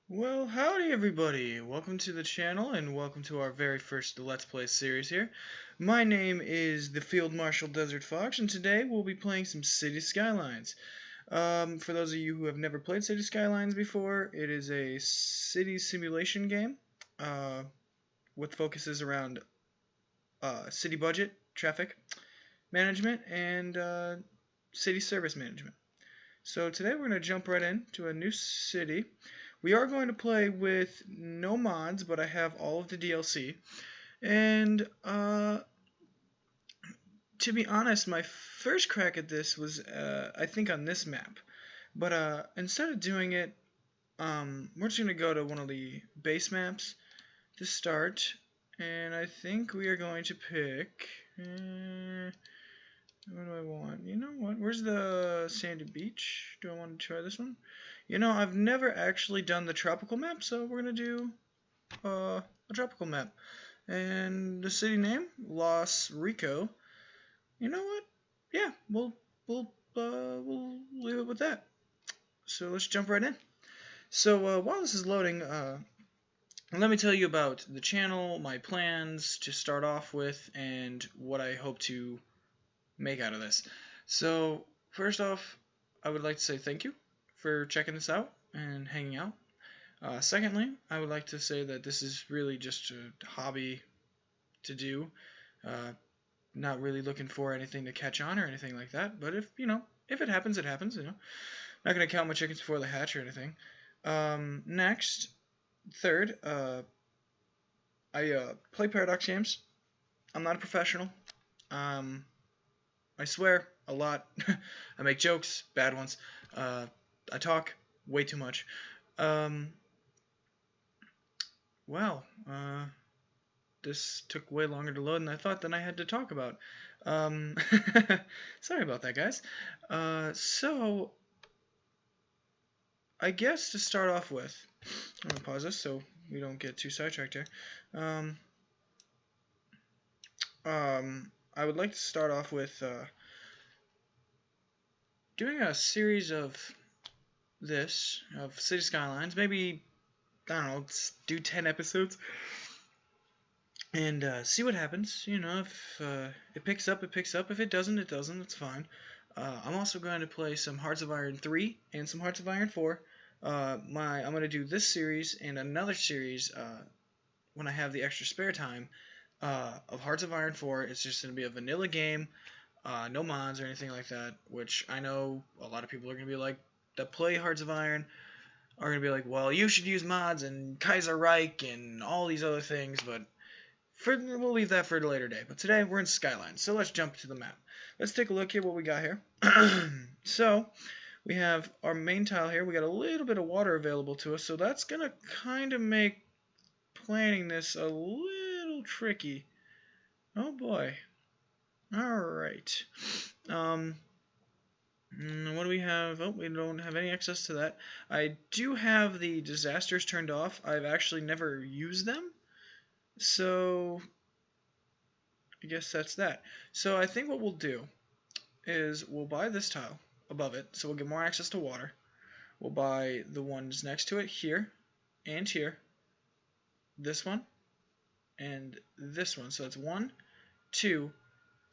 Well, howdy everybody! Welcome to the channel and welcome to our very first Let's Play series here. My name is the Field Marshal Desert Fox and today we'll be playing some Cities Skylines. For those of you who have never played Cities Skylines before, it is a city simulation game with focuses around city budget, traffic management, and city service management. So today we're going to jump right into a new city. We are going to play with no mods, but I have all of the DLC. And to be honest, my first crack at this was, I think, on this map. But instead of doing it, we're just going to go to one of the base maps to start. And I think we are going to pick... what do I want? You know what? Where's the sandy beach? Do I want to try this one? You know, I've never actually done the tropical map, so we're gonna do a tropical map. And the city name, Las Rico. You know what? Yeah, we'll leave it with that. So let's jump right in. So while this is loading, let me tell you about the channel, my plans to start off with, and what I hope to make out of this. So first off, I would like to say thank you for checking this out and hanging out. Secondly, I would like to say that this is really just a hobby to do. Not really looking for anything to catch on or anything like that. But if it happens, it happens. Not gonna count my chickens before they hatch or anything. Next, third, I play Paradox games. I'm not a professional. I swear a lot. I make jokes, bad ones. I talk way too much. Wow. This took way longer to load than I thought than I had to talk about. Sorry about that, guys. So, I guess to start off with, I'm going to pause this so we don't get too sidetracked here. I would like to start off with doing a series of City Skylines. Maybe, I don't know, do 10 episodes and see what happens. If it picks up, it picks up. If it doesn't, it doesn't. It's fine. I'm also going to play some Hearts of Iron 3 and some Hearts of Iron 4. I'm going to do this series and another series when I have the extra spare time of Hearts of Iron 4. It's just going to be a vanilla game, no mods or anything like that, which I know a lot of people are going to be like, that play Hearts of Iron are going to be like, well, you should use mods and Kaiser Reich and all these other things, but we'll leave that for a later day. But today we're in Skylines, so let's jump to the map. Let's take a look here what we got here. So we have our main tile here. We got a little bit of water available to us, so that's going to kind of make planning this a little tricky. Oh boy. Alright. What do we have? Oh, we don't have any access to that. I do have the disasters turned off. I've actually never used them. So, I guess that's that. So I think what we'll do is we'll buy this tile above it, so we'll get more access to water. We'll buy the ones next to it here and here. This one and this one. So that's 1, 2,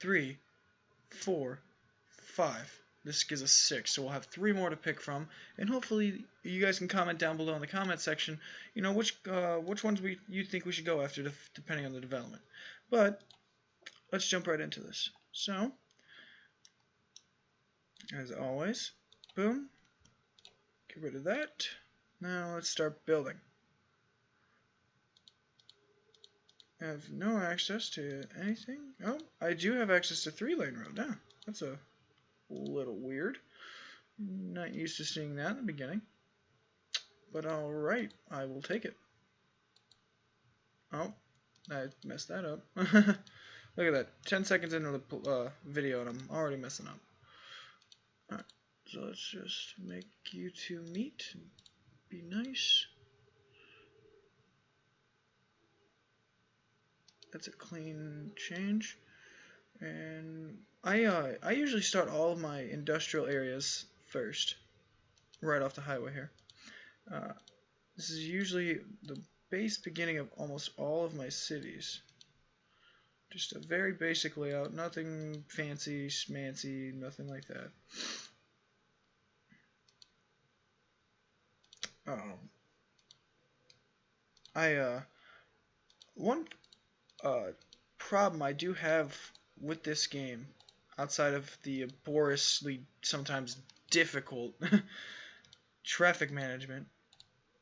3, 4, 5. This gives us 6, so we'll have 3 more to pick from, and hopefully you guys can comment down below in the comment section, which ones you think we should go after, depending on the development. But let's jump right into this. So, as always, boom, get rid of that. Now let's start building. I have no access to anything. Oh, I do have access to 3-lane road now. That's a little weird. Not used to seeing that in the beginning. But alright, I will take it. Oh, I messed that up. Look at that. 10 seconds into the video and I'm already messing up. Alright, so let's just make you two meet and be nice. That's a clean change. And I usually start all of my industrial areas first, right off the highway here. This is usually the base beginning of almost all of my cities. Just a very basic layout, nothing fancy, schmancy, nothing like that. Um, one problem I do have with this game, outside of the borously sometimes difficult traffic management,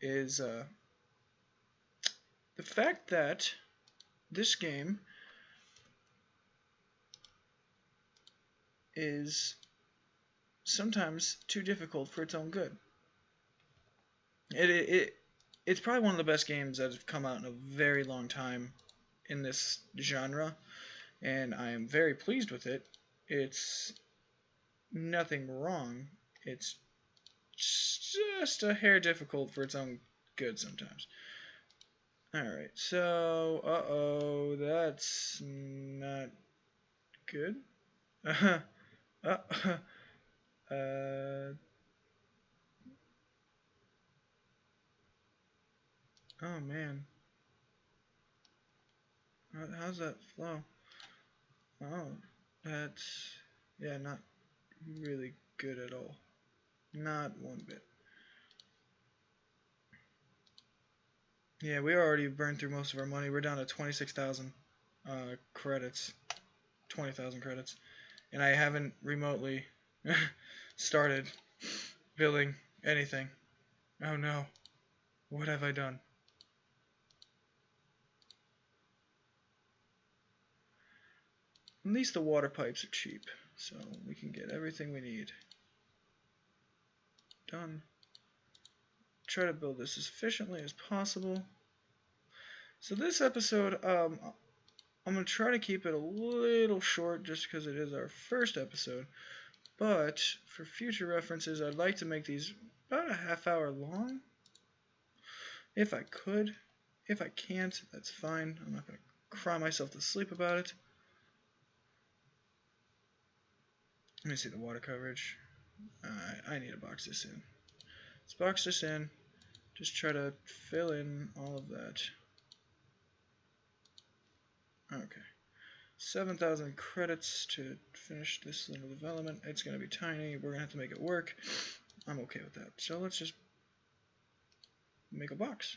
is the fact that this game is sometimes too difficult for its own good. It's probably one of the best games that have come out in a very long time in this genre, and I am very pleased with it. It's nothing wrong. It's just a hair difficult for its own good sometimes. Alright, so, uh-oh, that's not good. uh, oh man, how's that flow? Oh, that's, yeah, not really good at all. Not one bit. Yeah, we already burned through most of our money. We're down to 26,000 credits. 20,000 credits. And I haven't remotely started building anything. Oh no. What have I done? At least the water pipes are cheap, so we can get everything we need done. Try to build this as efficiently as possible. So this episode, I'm going to try to keep it a little short just because it is our first episode. But for future references, I'd like to make these about a half hour long. If I could. If I can't, that's fine. I'm not going to cry myself to sleep about it. Let me see the water coverage. I need to box this in. Let's box this in. Just try to fill in all of that. Okay. 7,000 credits to finish this little development. It's going to be tiny. We're going to have to make it work. I'm okay with that. So let's just make a box.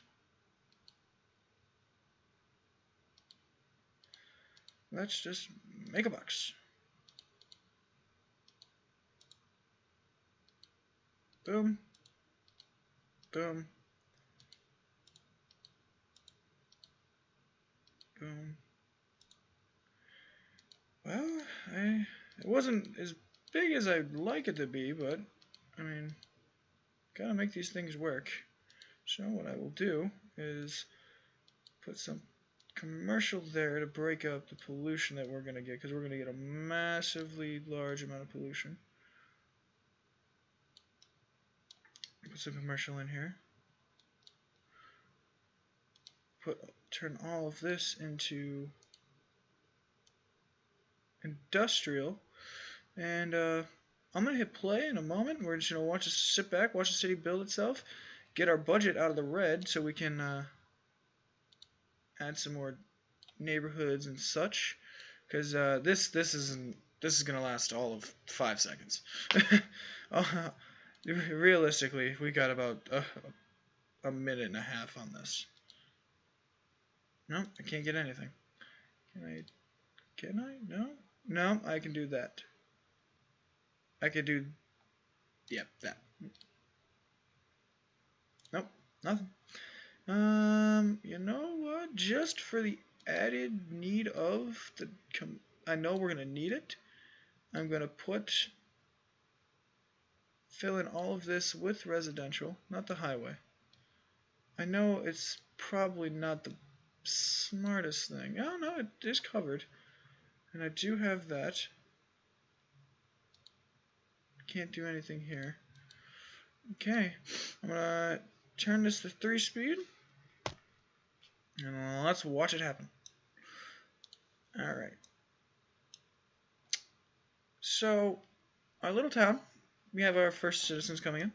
Let's just make a box. Boom. Boom. Boom. Well, it wasn't as big as I'd like it to be, but, I mean, gotta make these things work. So what I will do is put some commercial there to break up the pollution that we're going to get, because we're going to get a massively large amount of pollution. Put some commercial in here. Turn all of this into industrial, and I'm going to hit play in a moment. We're just going to sit back, watch the city build itself, get our budget out of the red so we can add some more neighborhoods and such, because this is gonna last all of 5 seconds. Realistically, we got about a minute and a half on this. No, I can't get anything. Can I? No, I can do that. I could do, yep, that. Nope, nothing. You know what? Just for the added need of the, I know we're gonna need it. I'm gonna fill in all of this with residential, not the highway. I know it's probably not the smartest thing. Oh no, it is covered, and I do have that. Can't do anything here. Okay, I'm gonna turn this to 3-speed. And let's watch it happen. Alright. So, our little town, we have our first citizens coming in.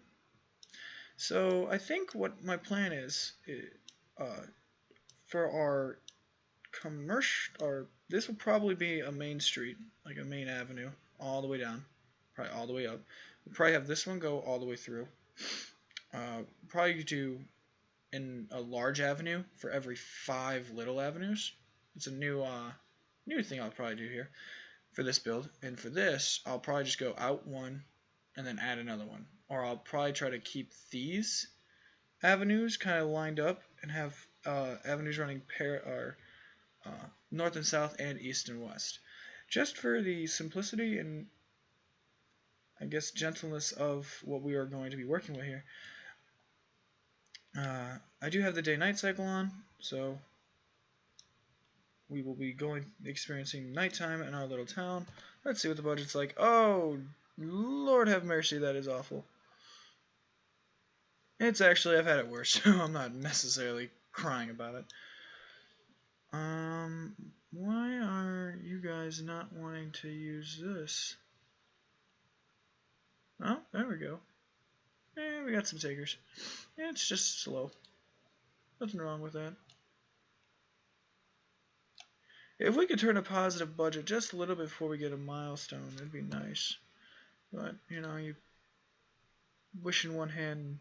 So I think what my plan is uh, for our commercial, or this will probably be a main street, like a main avenue, all the way down, probably all the way up. We'll probably have this one go all the way through. Probably do in a large avenue for every 5 little avenues. It's a new thing I'll probably do here for this build. And for this, I'll probably just go out one and then add another one. Or I'll probably try to keep these avenues kind of lined up and have avenues running north and south and east and west. Just for the simplicity and I guess gentleness of what we are going to be working with here. I do have the day-night cycle on, so we will be experiencing nighttime in our little town. Let's see what the budget's like. Oh, Lord have mercy, that is awful. It's actually, I've had it worse, so I'm not necessarily crying about it. Why are you guys not wanting to use this? Oh, there we go. We got some takers. It's just slow. Nothing wrong with that. If we could turn a positive budget just a little bit before we get a milestone, it'd be nice. But, you know, you wish in one hand,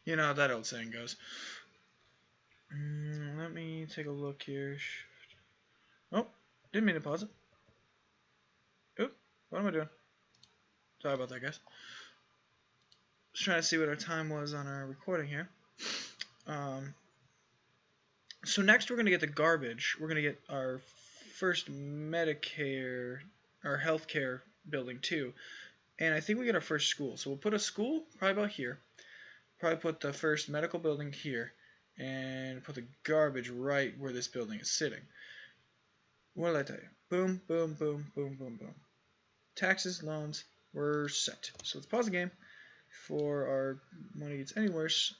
you know how that old saying goes. Let me take a look here. Oh, didn't mean to pause it. Oop, what am I doing? Sorry about that, guys. Just trying to see what our time was on our recording here. So next we're going to get the garbage. We're going to get our first Medicare, our healthcare building too. And I think we get our first school. So we'll put a school probably about here. Probably put the first medical building here. And put the garbage right where this building is sitting. What did I tell you? Boom, boom, boom, boom, boom, boom. Taxes, loans, we're set. So let's pause the game. Before our money gets any worse,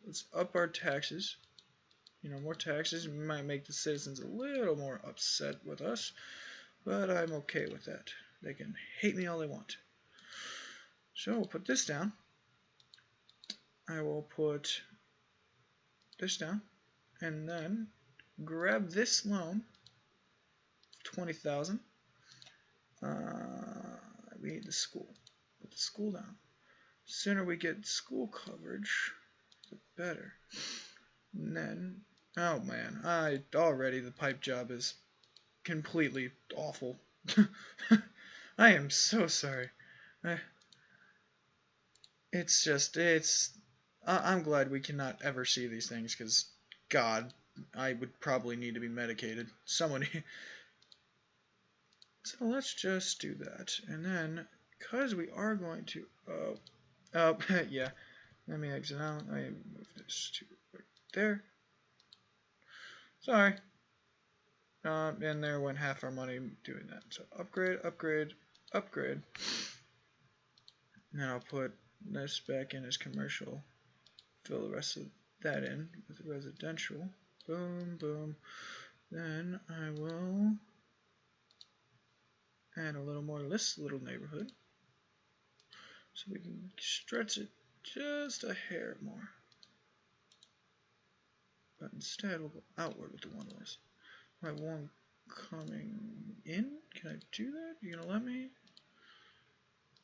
let's up our taxes. You know, more taxes might make the citizens a little more upset with us, but I'm okay with that. They can hate me all they want. So we'll put this down. I will put this down, and then grab this loan, 20,000. We need the school. Put the school down. The sooner we get school coverage, the better. And then, oh man, already the pipe job is completely awful. I am so sorry. I'm glad we cannot ever see these things, because, God, I would probably need to be medicated. Someone. So let's just do that. And then, because we are going to, yeah, let me exit out. I move this to right there. Sorry. And there went half our money doing that. So upgrade, upgrade, upgrade. Now I'll put this back in as commercial. Fill the rest of that in with residential. Boom, boom. Then I will add a little more to this little neighborhood, so we can stretch it just a hair more. But instead, we'll go outward with the one ways. I have one coming in. Can I do that? You gonna let me?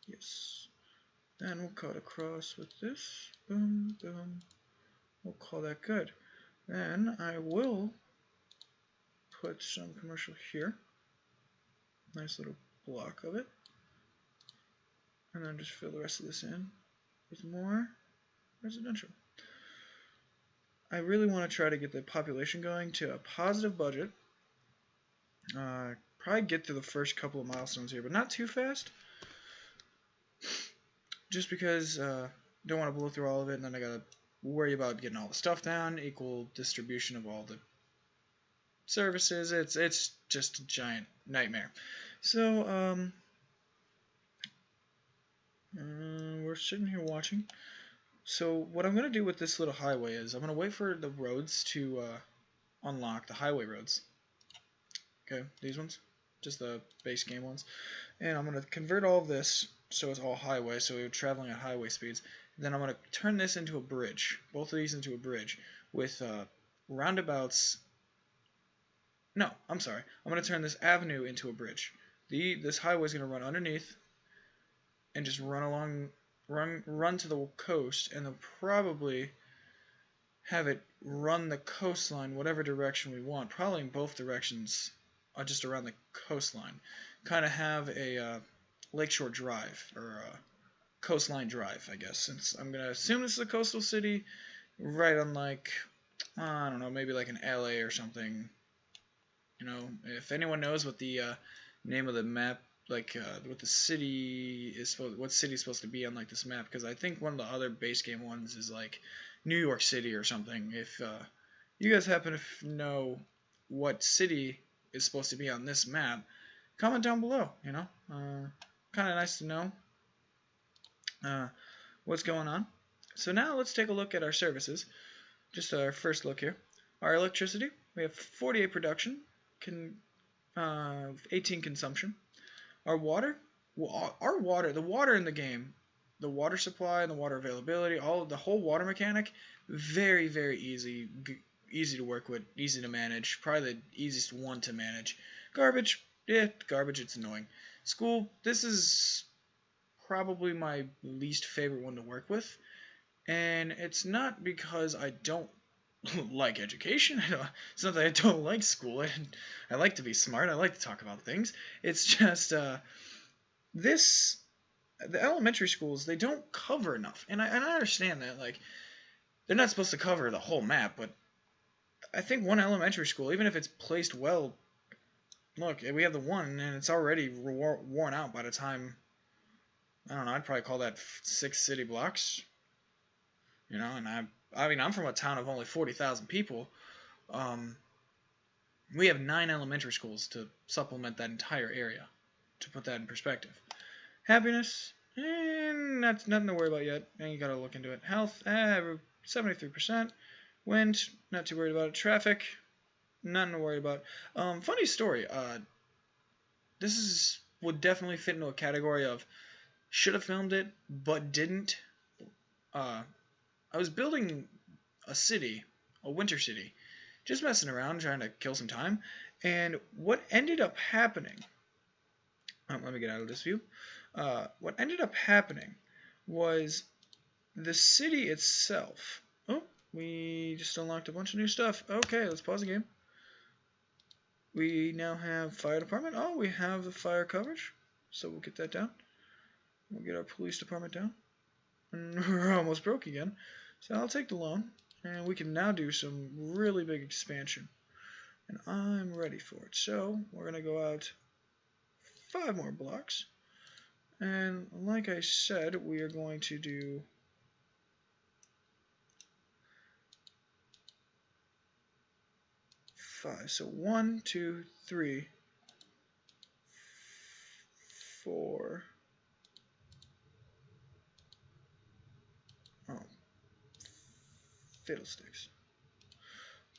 Yes. Then we'll cut across with this. Boom, boom. We'll call that good. Then I will put some commercial here. Nice little block of it. And then just fill the rest of this in with more residential. I really want to try to get the population going to a positive budget. Probably get through the first couple of milestones here, but not too fast. Just because don't want to blow through all of it, and then I gotta worry about getting all the stuff down, equal distribution of all the services. It's just a giant nightmare. So we're sitting here watching. So what I'm gonna do with this little highway is I'm gonna wait for the roads to unlock, the highway roads. Okay, these ones, just the base game ones, and I'm gonna convert all of this so it's all highway, so we're traveling at highway speeds. then I'm going to turn this into a bridge. Both of these into a bridge with roundabouts. No, I'm sorry. I'm going to turn this avenue into a bridge. This highway is going to run underneath and just run to the coast, and then probably have it run the coastline whatever direction we want. Probably in both directions, just around the coastline. Kind of have a lakeshore drive, or a coastline drive, I guess, since I'm going to assume this is a coastal city, right on like, I don't know, maybe like an LA or something. You know, if anyone knows what the name of the map, like what the city is what city is supposed to be on like this map, because I think one of the other base game ones is like New York City or something. If you guys happen to know what city is supposed to be on this map, comment down below. You know, kind of nice to know what's going on. So now let's take a look at our services. Just our first look here. Our electricity, we have 48 production, 18 consumption. Our water, the water in the game, the water supply and the water availability, the whole water mechanic, very, very easy to work with, easy to manage, probably the easiest one to manage. Garbage, garbage, it's annoying. School, this is probably my least favorite one to work with, and it's not because I don't like education. It's not that I don't like school. I like to be smart. I like to talk about things. It's just the elementary schools, they don't cover enough, and I understand that, like, they're not supposed to cover the whole map, but I think one elementary school, even if it's placed well, look, we have the one, and it's already worn out by the time, I don't know, I'd probably call that 6 city blocks, you know, and I mean, I'm from a town of only 40,000 people. We have 9 elementary schools to supplement that entire area, to put that in perspective. Happiness, that's nothing to worry about yet, and you gotta look into it. Health, 73%. Wind, not too worried about it. Traffic, nothing to worry about. Funny story, this would definitely fit into a category of should have filmed it, but didn't. I was building a city, a winter city, just messing around, trying to kill some time, and what ended up happening, let me get out of this view, what ended up happening was the city itself, we just unlocked a bunch of new stuff. Okay, let's pause the game. We now have fire department. We have the fire coverage, so we'll get that down. We'll get our police department down. And we're almost broke again. So I'll take the loan, and we can now do some really big expansion. And I'm ready for it. So we're going to go out 5 more blocks. And like I said, we are going to do 5. So 1, 2, 3, 4. Fiddlesticks.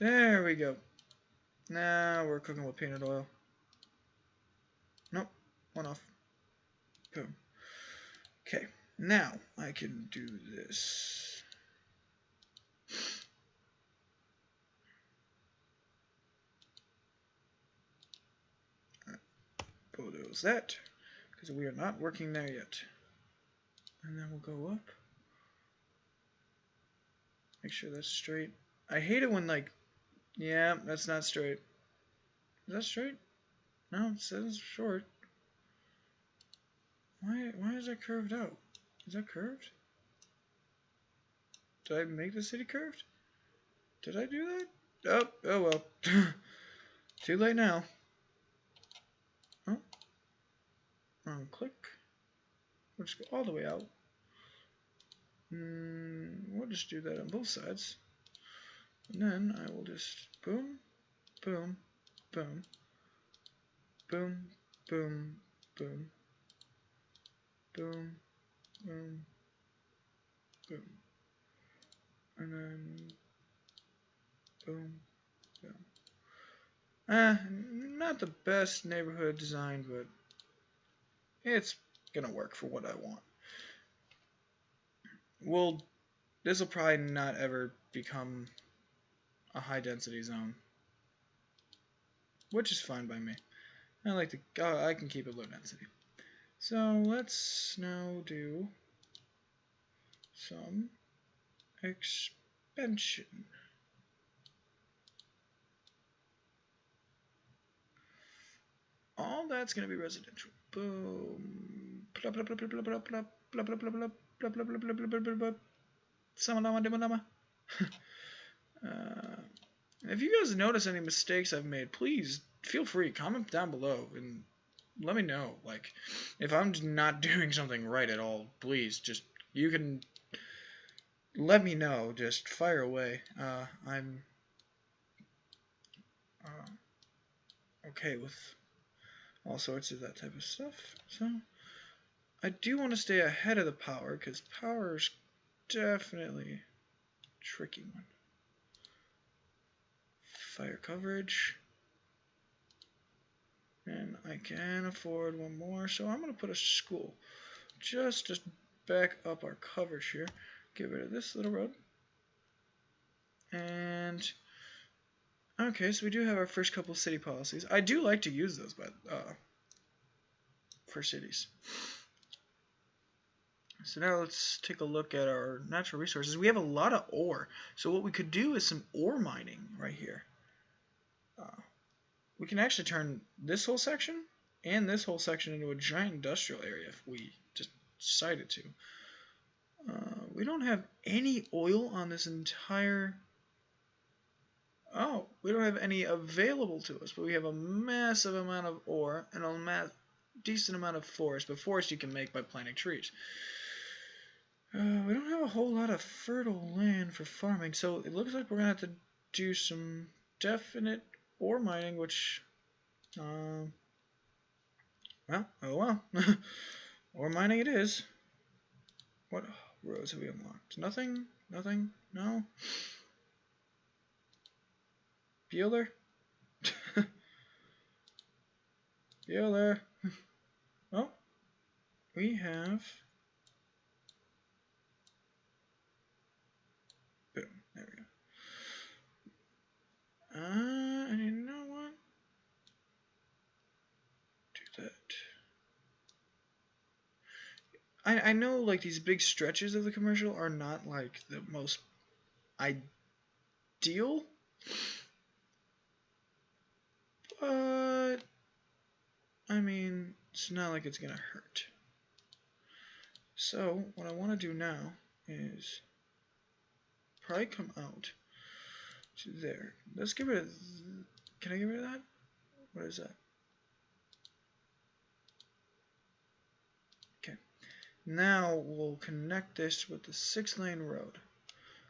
There we go. Now we're cooking with peanut oil. Nope, one off. Boom. Okay, now I can do this. Bulldoze that, because we are not working there yet. And then we'll go up. Make sure that's straight. I hate it when, like, yeah, that's not straight. Is that straight? No, it says short. Why is that curved out? Is that curved? Did I make the city curved? Did I do that? Oh well. Too late now. Oh. Click. We'll just go all the way out. We'll just do that on both sides. And then I will just boom, boom, boom, boom, boom, boom, boom, boom, boom. And then boom, boom. Not the best neighborhood design, but it's gonna work for what I want. this will probably not ever become a high density zone, which is fine by me. I can keep it low density. So let's now do some expansion. All that's gonna be residential. Boom. If you guys notice any mistakes I've made, please feel free, comment down below and let me know. Like, if I'm not doing something right at all, please just, you can let me know. Just fire away. I'm okay with all sorts of that type of stuff. So I do want to stay ahead of the power, because power's definitely a tricky one. Fire coverage. And I can afford one more, so I'm going to put a school. Just to back up our coverage here. Get rid of this little road. And okay, so we do have our first couple city policies. I do like to use those for cities. So now let's take a look at our natural resources. We have a lot of ore. So what we could do is some ore mining right here. We can actually turn this whole section and this whole section into a giant industrial area if we just decided to. We don't have any oil on this entire... Oh, we don't have any available to us, but we have a massive amount of ore and a decent amount of forest. But forest you can make by planting trees. We don't have a whole lot of fertile land for farming, so it looks like we're going to have to do some definite ore mining, which, well, oh well. Ore mining it is. What roads have we unlocked? Nothing? Nothing? No? Bueller? Bueller. Oh, we have... Boom, there we go. And you know what? Do that. I know, like, these big stretches of the commercial are not, like, the most ideal, but, I mean, it's not like it's gonna hurt. So, what I want to do now is probably come out to there. Let's get rid of... Can I get rid of that? What is that? Okay. Now we'll connect this with the 6-lane road.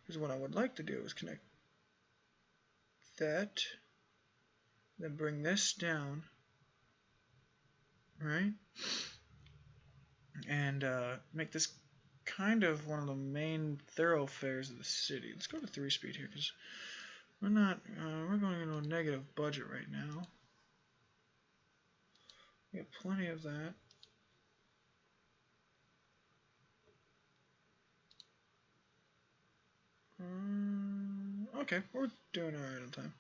Because what I would like to do is connect that, then bring this down, right? And make this kind of one of the main thoroughfares of the city. Let's go to 3-speed here, because we're going into a negative budget right now. We have plenty of that. Okay, we're doing alright on time.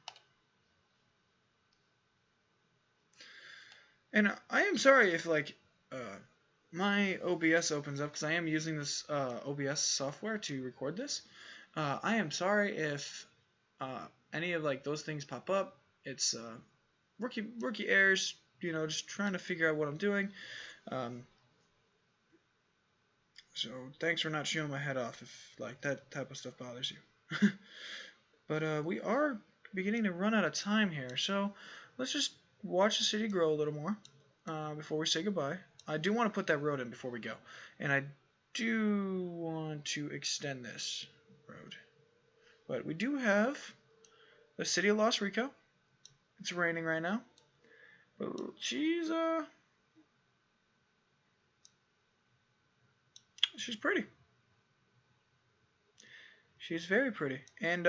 And I am sorry if, like, my OBS opens up, because I am using this OBS software to record this. I am sorry if any of, like, those things pop up. It's rookie errors, you know, just trying to figure out what I'm doing. So thanks for not shooting my head off if, like, that type of stuff bothers you. But we are beginning to run out of time here, so let's just watch the city grow a little more before we say goodbye. I do want to put that road in before we go, and I do want to extend this road. But we do have the City of Las Rico. It's raining right now, but she's pretty. She's very pretty. And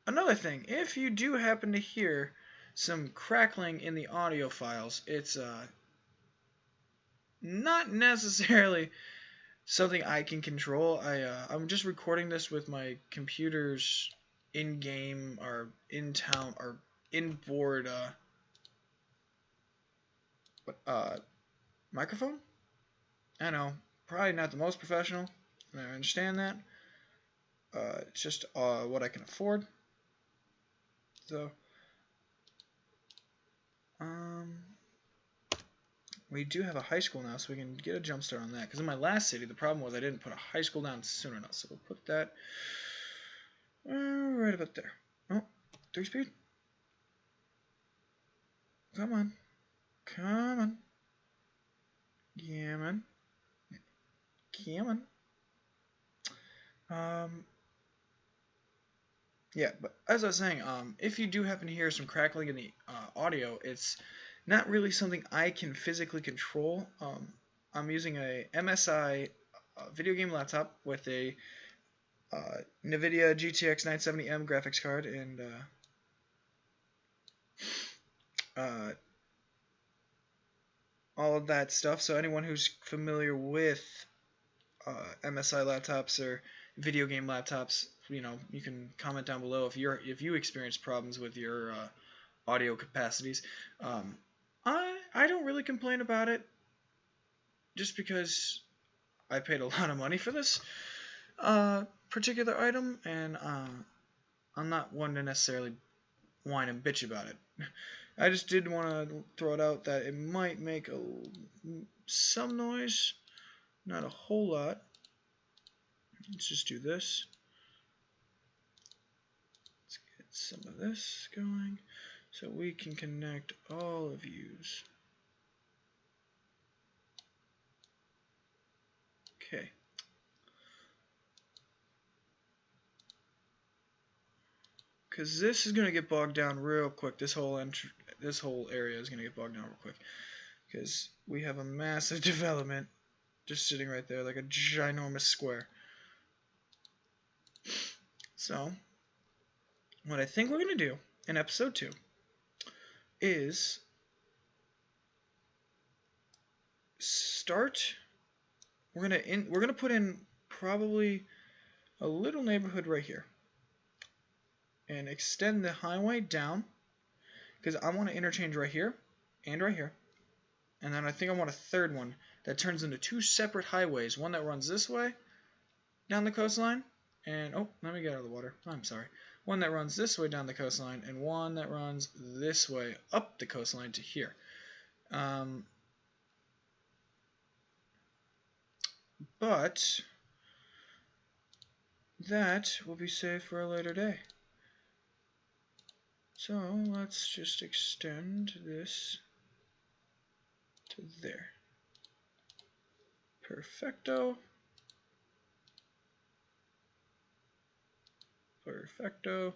another thing, if you do happen to hear some crackling in the audio files, it's not necessarily something I can control. I'm just recording this with my computer's in-game or in-town or inboard uh, microphone. I know, probably not the most professional. I understand that. It's just what I can afford. So, um, we do have a high school now, so we can get a jump start on that. Because in my last city, the problem was I didn't put a high school down soon enough. So we'll put that right about there. Oh, 3-speed. Come on. Come on. Yeah, man. Come on. Yeah, but as I was saying, if you do happen to hear some crackling in the audio, it's not really something I can physically control. I'm using a MSI video game laptop with a NVIDIA GTX 970M graphics card and all of that stuff. So anyone who's familiar with MSI laptops or video game laptops, you can comment down below if you experience problems with your audio capacities. I don't really complain about it, just because I paid a lot of money for this particular item, and I'm not one to necessarily whine and bitch about it. I just did want to throw it out that it might make some noise, not a whole lot. Let's just do this. Let's get some of this going so we can connect all of yous. Okay. Because this is going to get bogged down real quick. This whole area is going to get bogged down real quick. Because we have a massive development just sitting right there like a ginormous square. So, what I think we're going to do in episode 2 is start. We're gonna put in probably a little neighborhood right here, and extend the highway down, because I want to interchange right here and right here, and then I think I want a third one that turns into 2 separate highways, one that runs this way down the coastline, and oh, let me get out of the water. I'm sorry. One that runs this way down the coastline, and one that runs this way up the coastline to here. But that will be saved for a later day. So let's just extend this to there. Perfecto. Perfecto.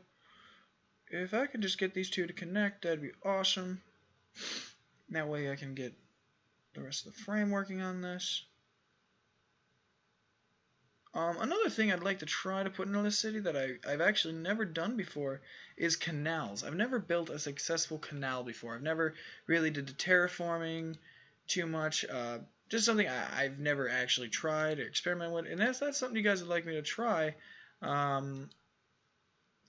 If I could just get these two to connect, that'd be awesome. That way I can get the rest of the frame working on this. Another thing I'd like to try to put into this city that I've actually never done before is canals. I've never built a successful canal before. I've never really did the terraforming too much. Just something I've never actually tried or experimented with. And that's something you guys would like me to try down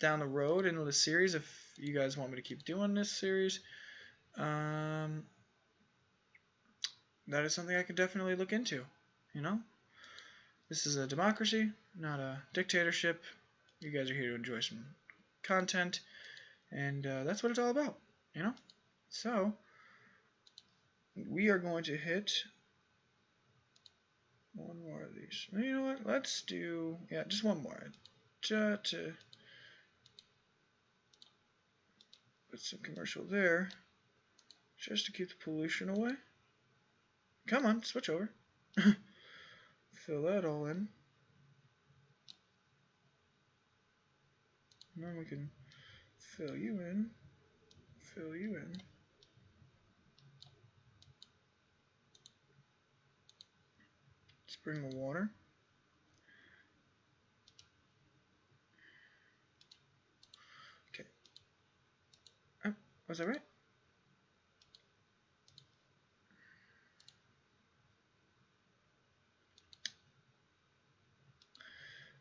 the road into the series, if you guys want me to keep doing this series. That is something I could definitely look into, you know? This is a democracy, not a dictatorship. You guys are here to enjoy some content, and that's what it's all about, you know? So, we are going to hit one more of these. You know what? Let's do, yeah, just one more. Just to put some commercial there, just to keep the pollution away. Come on, switch over. Fill that all in. And then we can fill you in. Fill you in. Let's bring the water. Okay. Oh, was that right?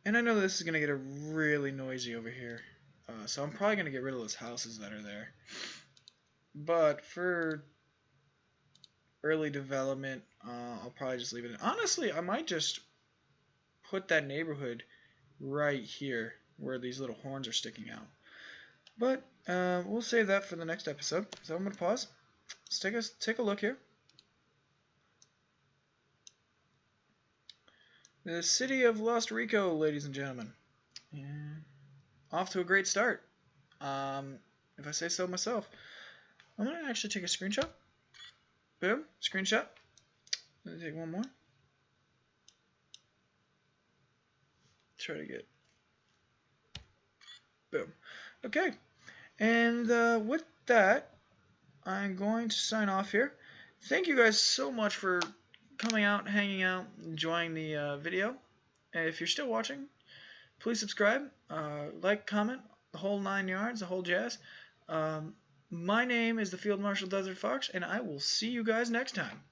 And I know this is going to get really noisy over here. So I'm probably going to get rid of those houses that are there. But for early development, I'll probably just leave it in. Honestly, I might just put that neighborhood right here where these little horns are sticking out. But we'll save that for the next episode. So I'm going to pause. Let's take a look here. The City of Las Rico, ladies and gentlemen. And off to a great start. If I say so myself. I'm going to actually take a screenshot. Boom. Screenshot. Let me take one more. Try to get. Boom. Okay. And with that, I'm going to sign off here. Thank you guys so much for coming out, hanging out, enjoying the video. And if you're still watching, please subscribe, like, comment, the whole 9 yards, the whole jazz. My name is the Field Marshal Desert Fox, and I will see you guys next time.